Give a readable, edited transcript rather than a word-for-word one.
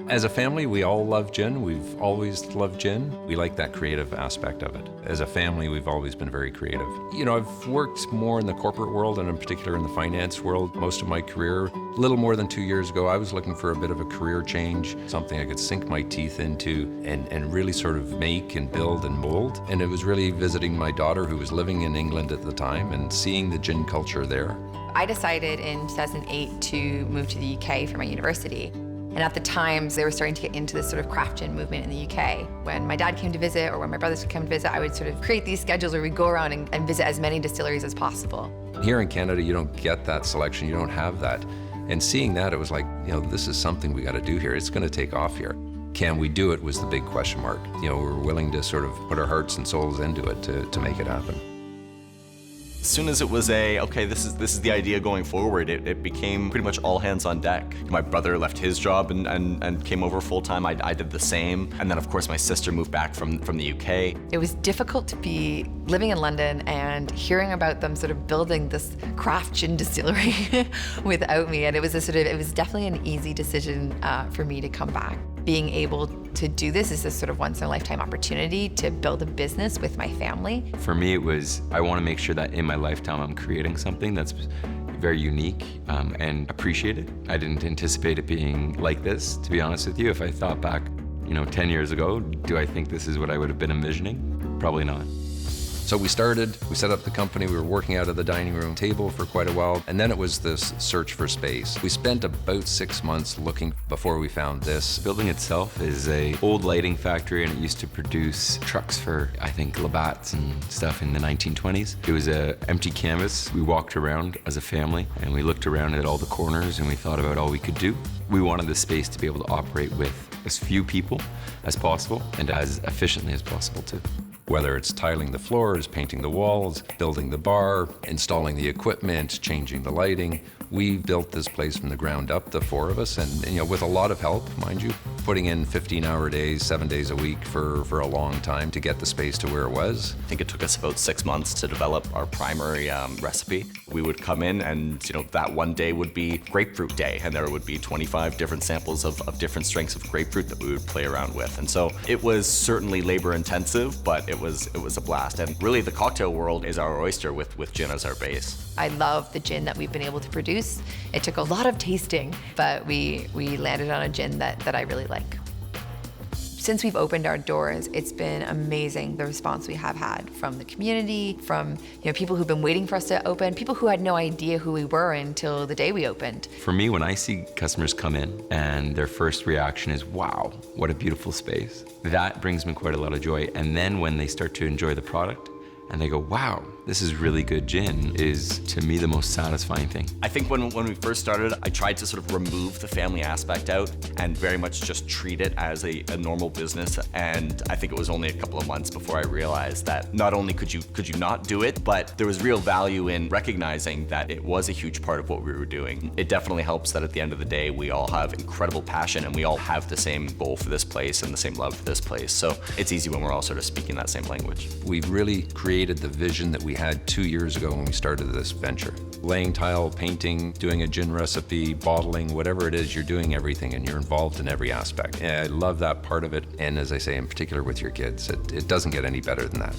As a family, we all love gin. We've always loved gin. We like that creative aspect of it. As a family, we've always been very creative. You know, I've worked more in the corporate world and in particular in the finance world most of my career. A little more than 2 years ago, I was looking for a bit of a career change, something I could sink my teeth into and really sort of make and build and mold. And it was really visiting my daughter who was living in England at the time and seeing the gin culture there. I decided in 2008 to move to the UK for my university. And at the time, they were starting to get into this sort of craft gin movement in the UK. When my dad came to visit or when my brothers would come to visit, I would sort of create these schedules where we'd go around and visit as many distilleries as possible. Here in Canada, you don't get that selection, you don't have that. And seeing that, it was like, you know, this is something we gotta do here. It's gonna take off here. Can we do it was the big question mark. You know, we're willing to sort of put our hearts and souls into it to make it happen. As soon as it was okay, this is the idea going forward, it became pretty much all hands on deck. My brother left his job and came over full time. I did the same. And then of course my sister moved back from the UK. It was difficult to be living in London and hearing about them sort of building this craft gin distillery without me. And it was definitely an easy decision for me to come back. Being able to do this is a sort of once in a lifetime opportunity to build a business with my family. For me, it was, I want to make sure that in my lifetime I'm creating something that's very unique and appreciated. I didn't anticipate it being like this, to be honest with you. If I thought back, 10 years ago, do I think this is what I would have been envisioning? Probably not. So we set up the company, we were working out of the dining room table for quite a while, and then it was this search for space. We spent about 6 months looking before we found this. The building itself is an old lighting factory, and it used to produce trucks for, I think, Labatt's and stuff in the 1920s. It was an empty canvas. We walked around as a family, and we looked around at all the corners, and we thought about all we could do. We wanted the space to be able to operate with as few people as possible, and as efficiently as possible, too. Whether it's tiling the floors, painting the walls, building the bar, installing the equipment, changing the lighting, we built this place from the ground up, the four of us, and with a lot of help, mind you, putting in 15-hour days, 7 days a week for a long time to get the space to where it was. I think it took us about 6 months to develop our primary recipe. We would come in and that one day would be grapefruit day, and there would be 25 different samples of different strengths of grapefruit that we would play around with. And so it was certainly labor intensive, but it was a blast. And really the cocktail world is our oyster with gin as our base. I love the gin that we've been able to produce. It took a lot of tasting, but we landed on a gin that I really like. Since we've opened our doors, it's been amazing, the response we have had from the community, from people who've been waiting for us to open, people who had no idea who we were until the day we opened. For me, when I see customers come in and their first reaction is, wow, what a beautiful space, that brings me quite a lot of joy. And then when they start to enjoy the product, and they go, wow, this is really good gin, is to me the most satisfying thing. I think when we first started, I tried to sort of remove the family aspect out and very much just treat it as a normal business. And I think it was only a couple of months before I realized that not only could you not do it, but there was real value in recognizing that it was a huge part of what we were doing. It definitely helps that at the end of the day, we all have incredible passion and we all have the same goal for this place and the same love for this place. So it's easy when we're all sort of speaking that same language. We've really created the vision that we had 2 years ago when we started this venture. Laying tile, painting, doing a gin recipe, bottling, whatever it is, you're doing everything and you're involved in every aspect. And I love that part of it. And as I say, in particular with your kids, it doesn't get any better than that.